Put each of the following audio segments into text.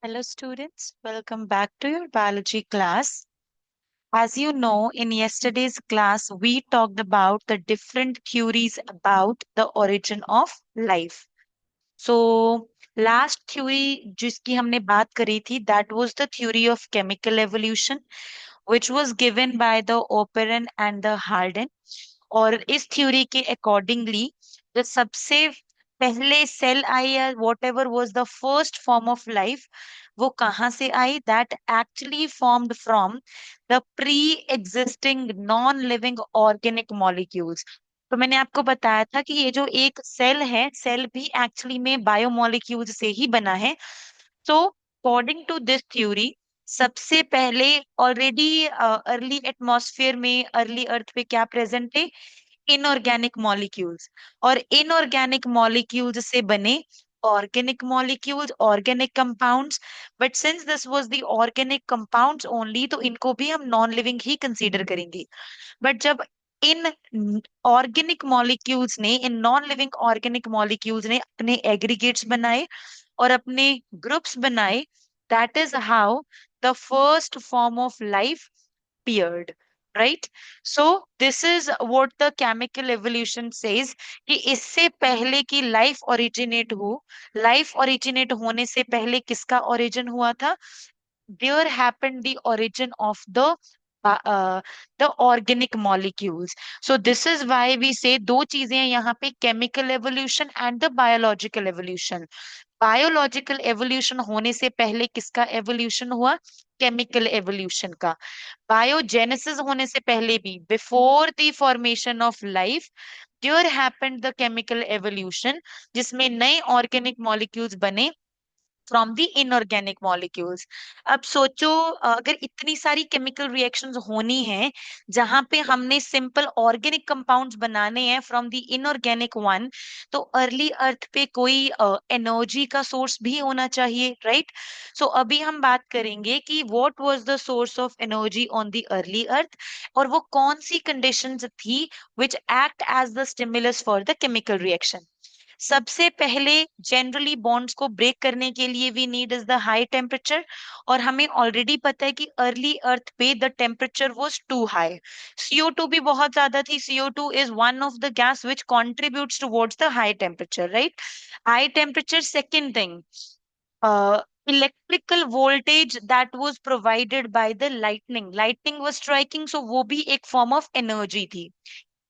Hello, students. Welcome back to your biology class. As you know, in yesterday's class, we talked about the different theories about the origin of life. So, last theory जिसकी हमने बात करी थी, that was the theory of chemical evolution, which was given by the Operon and the Harden. और इस theory के accordingly जो सबसे पहले सेल आई या whatever was the first form of life वो कहाँ से आई that actually formed from the preexisting non living organic molecules. तो मैंने आपको बताया था कि ये जो एक सेल है सेल भी एक्चुअली में बायोमोलिक्यूल्स से ही बना है। So according to this theory सबसे पहले ऑलरेडी अर्ली एटमॉस्फेयर में अर्ली अर्थ पे क्या प्रेजेंट थे इनऑर्गेनिक मॉलिक्यूल्स और इनऑर्गेनिक मॉलिक्यूल्स से बने organic molecules organic compounds. But since this was the organic compounds only तो इनको भी हम नॉन लिविंग ही कंसीडर करेंगे। बट जब इन ऑर्गेनिक मॉलिक्यूल्स ने इन नॉन लिविंग ऑर्गेनिक मॉलिक्यूल्स ने अपने एग्रीगेट्स बनाए और अपने ग्रुप्स बनाए that is how the first form of life appeared, right? So this is what the chemical evolution says कि इससे पहले की लाइफ ओरिजिनेट होने से पहले किसका ओरिजिन हुआ था? There happened the origin of the organic molecules. So this is why we say दो चीजें हैं यहाँ पे chemical evolution and the biological evolution. Biological evolution होने से पहले किसका एवोल्यूशन हुआ? केमिकल एवोल्यूशन का। बायोजेनेसिस होने से पहले भी before the formation of life there happened the chemical evolution जिसमें नए ऑर्गेनिक मॉलिक्यूल्स बने फ्रॉम द इनऑर्गेनिक मॉलिक्यूल्स। अब सोचो अगर इतनी सारी केमिकल रिएक्शंस होनी है जहां पे हमने सिंपल ऑर्गेनिक कंपाउंड्स बनाने हैं फ्रॉम द इनऑर्गेनिक वन तो अर्ली अर्थ पे कोई एनर्जी का सोर्स भी होना चाहिए, राइट? सो अभी हम बात करेंगे कि what was the source of energy on the early earth और वो कौन सी कंडीशंस थी which act as the stimulus for the chemical reaction. सबसे पहले जनरली बॉन्ड्स को ब्रेक करने के लिए we need is the high temperature और हमें ऑलरेडी पता है कि अर्ली अर्थ पे the temperature was too high. CO2 भी बहुत ज्यादा थी। CO2 is one of the gas which contributes towards the high temperature, right? High temperature, second thing electrical voltage that was provided by the lightning was striking, so वो भी एक form of energy थी।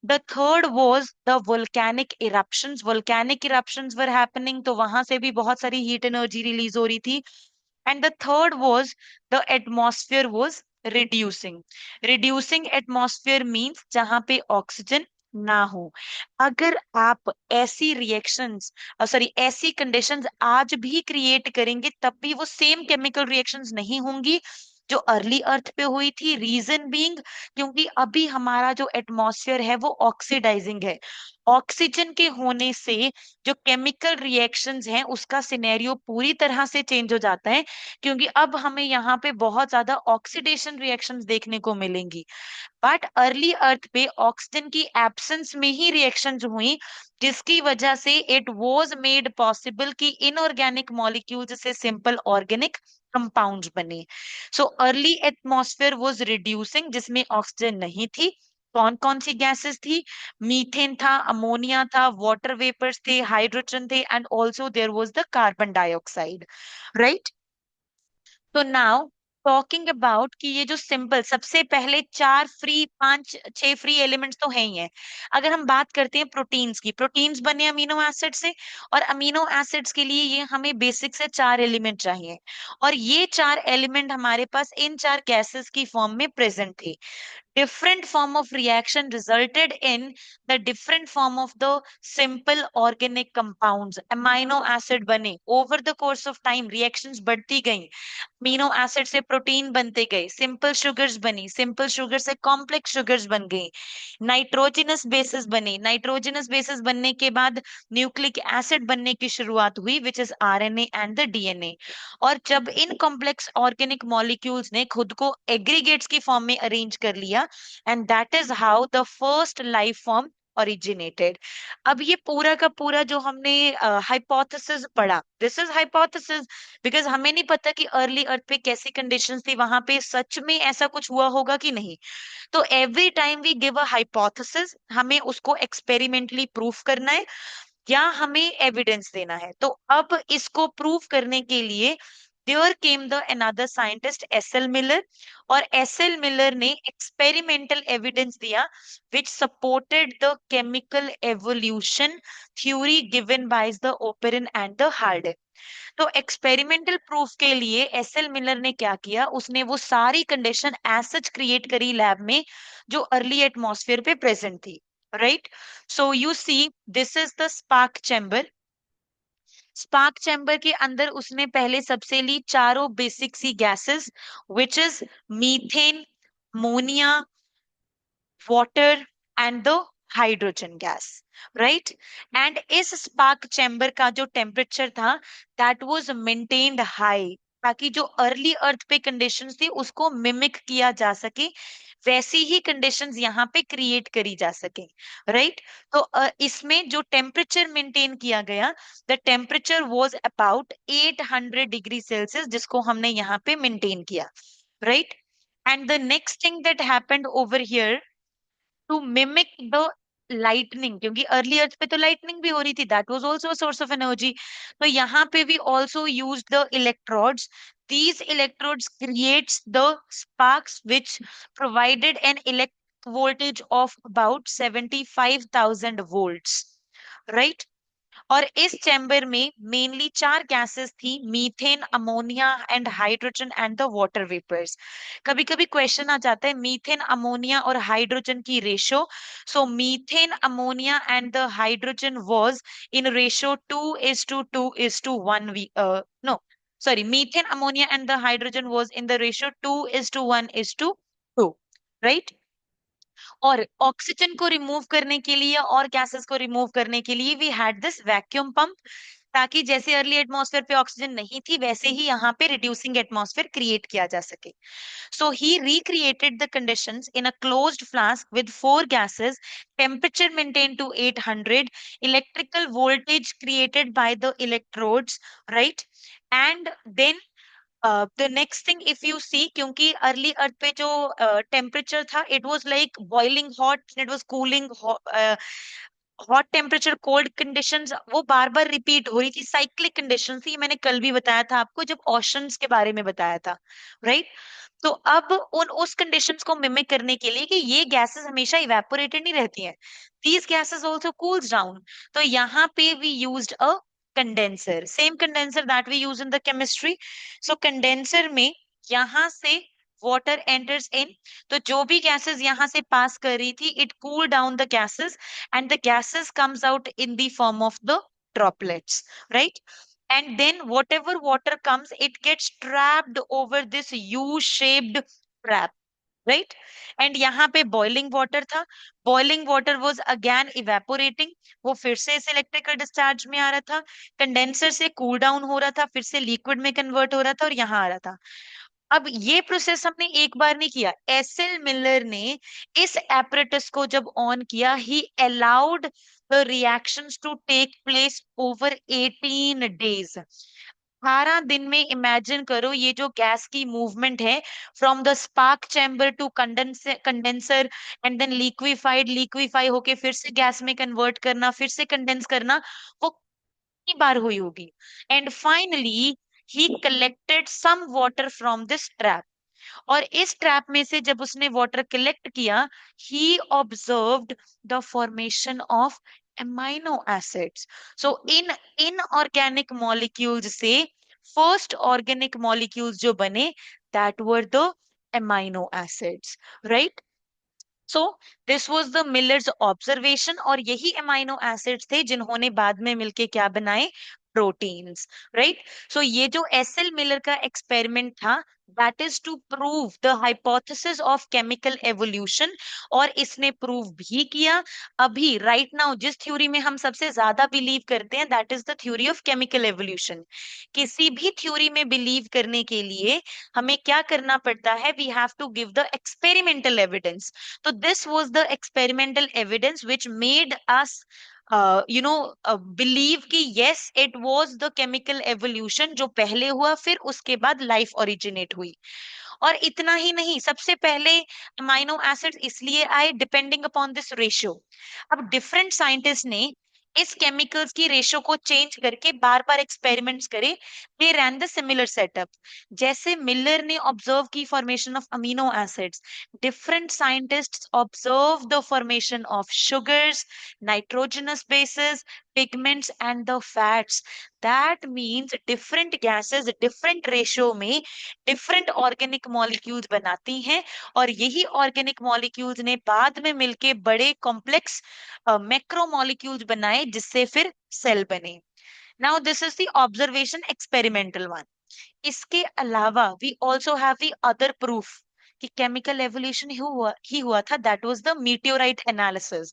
The third was the volcanic eruptions. Volcanic eruptions were happening, तो वहां से भी बहुत सारी हीट एनर्जी रिलीज हो रही थी। And the third was the atmosphere was reducing. Reducing atmosphere means जहां पे ऑक्सीजन ना हो। अगर आप ऐसी रिएक्शंस सॉरी ऐसी कंडीशंस आज भी क्रिएट करेंगे तब भी वो सेम केमिकल रिएक्शंस नहीं होंगी जो अर्ली अर्थ पे हुई थी। रीजन बीइंग क्योंकि अभी हमारा जो एटमॉस्फेयर है वो ऑक्सीडाइजिंग है। ऑक्सीजन के होने से जो केमिकल रिएक्शंस हैं उसका सिनेरियो पूरी तरह से चेंज हो जाता है क्योंकि अब हमें यहाँ पे बहुत ज्यादा ऑक्सीडेशन रिएक्शंस देखने को मिलेंगी। बट अर्ली अर्थ पे ऑक्सीजन की एब्सेंस में ही रिएक्शंस हुई जिसकी वजह से इट वाज मेड पॉसिबल कि इनऑर्गेनिक मॉलिक्यूल्स से सिंपल ऑर्गेनिक कंपाउंड्स बने। So early atmosphere was reducing जिसमें ऑक्सीजन नहीं थी। कौन कौन सी गैसेस थी? मीथेन था, अमोनिया था, वाटर वेपर्स थे, हाइड्रोजन थे and also there was the carbon dioxide, right? तो नाउ टॉकिंग अबाउट कि ये जो सिंपल सबसे पहले चार फ्री पांच छह फ्री एलिमेंट्स तो है ही हैं। अगर हम बात करते हैं प्रोटीन्स की, प्रोटीन्स बने अमीनो एसिड से और अमीनो एसिड्स के लिए ये हमें बेसिक से चार एलिमेंट चाहिए और ये चार एलिमेंट हमारे पास इन चार गैसेस की फॉर्म में प्रेजेंट थे। different form of reaction resulted in the different form of the simple organic compounds amino acid बने over the course of time reactions बढ़ती गई। अमीनो एसिड से प्रोटीन बनते गए, सिंपल शुगर्स बनी, सिंपल शुगर से कॉम्प्लेक्स शुगर्स बन गई, नाइट्रोजनस बेसिस बने, नाइट्रोजनस बेसिस बनने के बाद न्यूक्लिक एसिड बनने की शुरुआत हुई which is RNA and the DNA। और जब इन कॉम्प्लेक्स ऑर्गेनिक मॉलिक्यूल्स ने खुद को एग्रीगेट्स की फॉर्म में अरेंज कर लिया and that is how the first life form originated. अब ये पूरा का पूरा जो हमने हाइपोथेसिस पढ़ा, दिस इज हाइपोथेसिस, बिकॉज हमें नहीं पता कि अर्ली अर्थ पे कैसी कंडीशंस थी, वहां पे सच में ऐसा कुछ हुआ होगा कि नहीं। तो every time we give a hypothesis, हमें उसको एक्सपेरिमेंटली प्रूफ करना है या हमें एविडेंस देना है। तो अब इसको प्रूव करने के लिए there came the another scientist S L Miller, और एस एल मिलर ने एक्सपेरिमेंटल एविडेंस दिया which supported the chemical evolution theory given by the Oparin and the Haldane. तो एक्सपेरिमेंटल प्रूफ के लिए एस एल मिलर ने क्या किया, उसने वो सारी कंडीशन एज सच क्रिएट करी लैब में जो अर्ली एटमॉस्फेयर पे प्रेजेंट थी, right. So you see this is the spark chamber. Spark chamber के अंदर उसने पहले सबसे ली चारों बेसिक सी gases, which is methane, ammonia, water and the hydrogen gas, right? And इस स्पार्क चैम्बर का जो टेम्परेचर था दैट वाज मेंटेन्ड हाई, ताकि जो अर्ली अर्थ पे कंडीशंस थी उसको मिमिक किया जा सके, वैसी ही कंडीशंस यहाँ पे क्रिएट करी जा सके, राइट। तो इसमें जो टेम्परेचर मेंटेन किया गया, the temperature was about 800 degree Celsius, जिसको हमने यहाँ पे मेंटेन किया, right. And the next thing that happened over here to mimic the lightning, क्योंकि अर्ली अर्थ पे तो लाइटनिंग भी हो रही थी, that was also a source of energy. तो यहाँ पे भी also use the electrodes, these electrodes creates the sparks which provided an electric voltage of about 75,000 volts, right? और इस चैम्बर में मेनली चार गैसेस थी, methane, ammonia and hydrogen and the water vapours. कभी कभी क्वेश्चन आ जाता है मीथेन, अमोनिया और हाइड्रोजन की ratio. So methane, ammonia and the hydrogen was in ratio 2:2:1 no sorry, methane, ammonia and the hydrogen was in the ratio 2:1:2, right? और oxygen को remove करने के लिए और गैसेस को रिमूव करने के लिए we had this vacuum pump, ताकि जैसे अर्ली एटमॉस्फेयर पे ऑक्सीजन नहीं थी वैसे ही यहाँ पे रिड्यूसिंग एटमॉस्फेयर क्रिएट किया जा सके। So he recreated the conditions in a closed flask with four gases, temperature maintained to 800, electrical voltage created by the electrodes, right? And then the next thing if you see, क्योंकि early earth पे जो temperature था it was like boiling hot, it was cooling hot temperature, cold conditions वो बार बार repeat हो रही थी, cyclic conditions थी, मैंने कल भी बताया था आपको जब ओशंस के बारे में बताया था, राइट। तो अब उन उस कंडीशंस को मिमिक करने के लिए कि ये गैसेस हमेशा इवेपोरेटेड नहीं रहती हैं, these gases also cools down, तो यहाँ पे we used a condenser, same condenser that we use in the chemistry. So condenser में यहाँ से वाटर एंटर्स इन, तो जो भी गैसेस यहाँ से पास कर रही थी it cool down the gases and the gases comes out in the form of the droplets, right? And then whatever water comes it gets trapped over this u-shaped trap, right? And यहाँ पे boiling water था, boiling water was again evaporating, वो फिर से इस electrical discharge में आ रहा था, कंडेंसर से कूल डाउन हो रहा था, फिर से लिक्विड में कन्वर्ट हो रहा था और यहाँ आ रहा था। अब ये प्रोसेस हमने एक बार नहीं किया, एस एल मिलर ने इस एपरेटस को जब ऑन किया he allowed the reactions to take place over 18 days. 18 दिन में इमेजिन करो ये जो गैस की मूवमेंट है from the spark chamber to condenser and then liquefy होके फिर से गैस में कन्वर्ट करना, फिर से कंडेंस करना, वो कितनी बार हुई होगी। एंड फाइनली ही collected some water from this trap, और इस ट्रैप में से जब उसने वाटर कलेक्ट किया he observed the formation of amino acids. So इन इनऑर्गेनिक मॉलिक्यूल्स से फर्स्ट ऑर्गेनिक मॉलिक्यूल्स जो बने that were the amino acids, right. So this was the Miller's observation, और यही एमाइनो एसिड्स थे जिन्होंने बाद में मिलके क्या बनाए, प्रोटीन्स, राइट? सो ये जो एस एल मिलर का एक्सपेरिमेंट था, that is to prove the hypothesis of chemical evolution, और इसने प्रूव भी किया। अभी राइट नाउ जिस थ्योरी में हम सबसे ज्यादा बिलीव करते हैं, that is the theory of chemical evolution. किसी भी थ्योरी में बिलीव करने के लिए हमें क्या करना पड़ता है? We have to give the experimental evidence. तो this was the experimental evidence which made us believe कि yes it was the chemical evolution जो पहले हुआ, फिर उसके बाद लाइफ ओरिजिनेट हुई। और इतना ही नहीं, सबसे पहले अमाइनो एसिड्स इसलिए आए डिपेंडिंग अपॉन दिस रेशियो। अब डिफरेंट साइंटिस्ट ने इस केमिकल्स की रेशियो को चेंज करके बार बार एक्सपेरिमेंट्स करे। दे रैन द सिमिलर सेटअप। जैसे मिलर ने ऑब्जर्व की formation of amino acids, different scientists observe the formation of sugars, nitrogenous bases, pigments and the fats. That means different gases different ratio में different organic molecules बनाती हैं, और यही organic molecules ने बाद में मिलके बड़े complex मैक्रोमोलिक्यूल्स बनाए, जिससे फिर सेल बने। Now this is the observation experimental one. इसके अलावा we also have the other proof कि केमिकल एवोल्यूशन ही हुआ था, that was the meteorite analysis.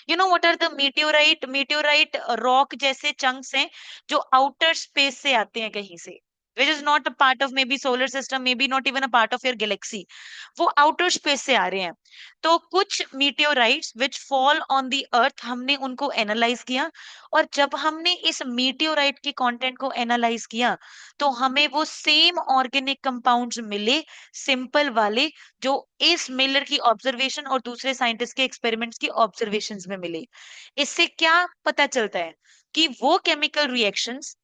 You know what are the meteorite? Meteorite rock जैसे चंक्स हैं जो आउटर स्पेस से आते हैं कहीं से, which is not a part of maybe solar system, maybe not even a part of your galaxy. वो outer space से आ रहे हैं। तो कुछ meteorites which fall on the earth, हमने उनको एनालाइज किया, और जब हमने इस मीटियोराइट के कंटेंट को एनालाइज किया तो हमें वो सेम ऑर्गेनिक कंपाउंड्स मिले, सिंपल वाले, जो इस मिलर की ऑब्जर्वेशन और दूसरे साइंटिस्ट के एक्सपेरिमेंट्स की ऑब्जर्वेशंस में मिले। इससे क्या पता चलता है? कि वो केमिकल रिएक्शंस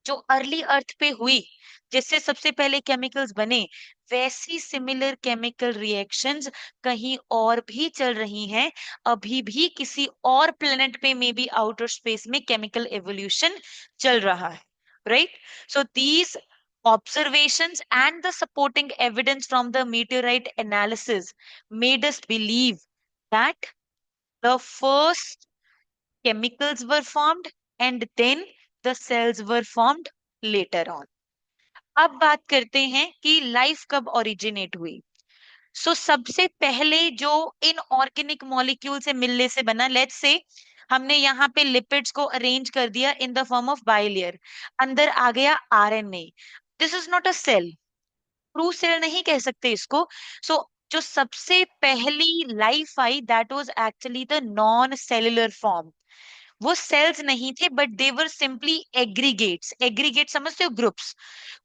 जो अर्ली अर्थ पे हुई, जिससे सबसे पहले केमिकल्स बने, वैसी सिमिलर केमिकल रिएक्शंस कहीं और भी चल रही हैं। अभी भी किसी और प्लेनेट पे मे बी आउटर स्पेस में केमिकल एवोल्यूशन चल रहा है, right? So these observations and the supporting evidence from the meteorite analysis made us believe that the first chemicals were formed and then the cells were formed later on. अब बात करते हैं कि life कब originate हुई। सो सबसे पहले जो इनऑर्गेनिक मॉलिक्यूल से मिलने से बना, लेट्स से हमने यहाँ पे लिपिड्स को अरेंज कर दिया in the form of bilayer, अंदर आ गया RNA. This is not a cell, true cell नहीं कह सकते इसको। सो जो सबसे पहली लाइफ आई, that was actually the non cellular form. वो सेल्स नहीं थे, but they were simply aggregates. Aggregate समझते हो? ग्रुप्स,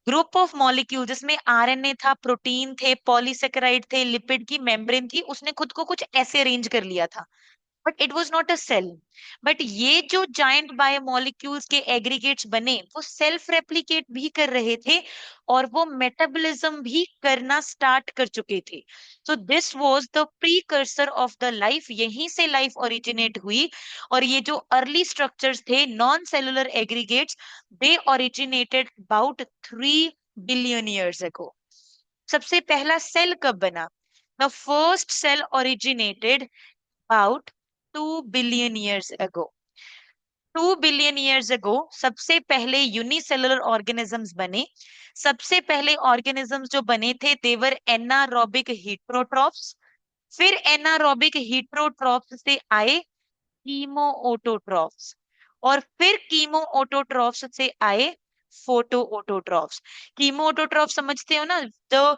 ग्रुप ऑफ मॉलिक्यूल जिसमें आरएनए था, प्रोटीन थे, पॉलीसेकेराइड थे, लिपिड की मेम्ब्रेन थी, उसने खुद को कुछ ऐसे अरेंज कर लिया था, but it was not a cell. But ये जो जायंट बायोमोलिक्यूल्स के एग्रीगेट्स बने, वो सेल्फ रेप्लिकेट भी कर रहे थे, और वो मेटाबॉलिज्म भी करना स्टार्ट कर चुके थे। So this was the precursor of the life, यहीं से लाइफ ओरिजिनेट हुई। और ये जो अर्ली स्ट्रक्चर्स थे, non cellular aggregates, they originated about 3 billion years ago. सबसे पहला सेल कब बना? The first cell originated about 2 billion years ago. 2 billion years ago सबसे पहले यूनिसेलुलर ऑर्गेनिजम्स बने। सबसे पहले ऑर्गेनिजम्स जो बने थे, देवर एनारोबिक हीटरोट्रॉफ्स। फिर एनारोबिक हीटरोट्रॉफ्स से आए कीमोओटोट्रॉफ्स, और फिर कीमोओटोट्रॉफ्स से आए फोटोओटोट्रॉफ्स। कीमोओटोट्रॉफ समझते हो ना? The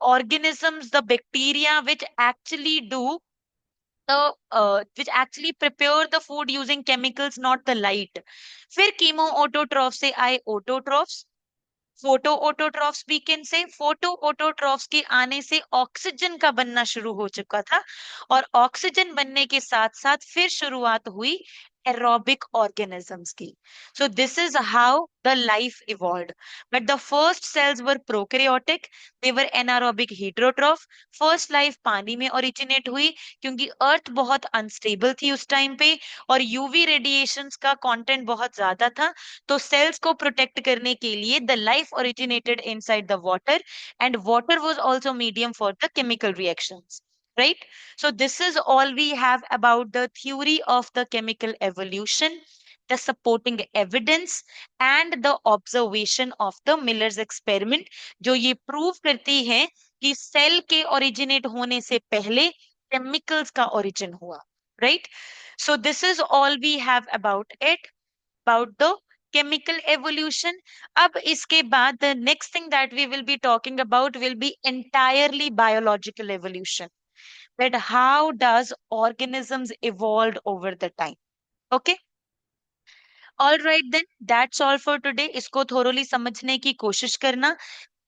organisms, the bacteria which actually do which actually prepare the food using chemicals, not the light. फिर कीमो ऑटोट्रॉफ से आए ऑटोट्रॉफ्स, फोटो ऑटोट्रॉफ्स भी कैन से। फोटो ऑटोट्रॉफ्स के आने से ऑक्सीजन का बनना शुरू हो चुका था, और ऑक्सीजन बनने के साथ साथ फिर शुरुआत हुई aerobic organisms की। So this is how the life evolved. But the first cells were prokaryotic, they were anaerobic heterotroph. First life पानी में originate हुई, क्योंकि अर्थ बहुत अनस्टेबल थी उस टाइम पे, और यूवी रेडिएशंस का कंटेंट बहुत ज्यादा था। तो सेल्स को प्रोटेक्ट करने के लिए the life originated inside the water, and water was also medium for the chemical reactions, right? So this is all we have about the theory of the chemical evolution. the supporting evidence and the observation of the Miller's experiment, जो ये prove करती है कि cell के originate होने से पहले chemicals का ओरिजिन हुआ, right? So this is all we have about it, about the chemical evolution. अब इसके बाद the next thing that we will be talking about will be entirely biological evolution. That how does organisms evolved over the time? Okay. All right then, that's all for today. इसको thoroughly समझने की कोशिश करना।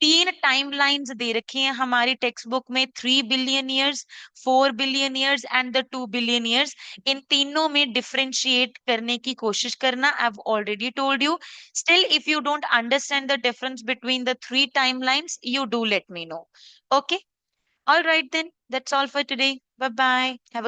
3 timelines दे रखी हैं हमारी text book में, 3 billion years, 4 billion years and the 2 billion years. इन तीनों में डिफरेंशिएट करने की कोशिश करना। I have already told you. Still if you don't understand the difference between the 3 timelines, you do let me know. Okay. All right then, that's all for today. Bye bye. Have a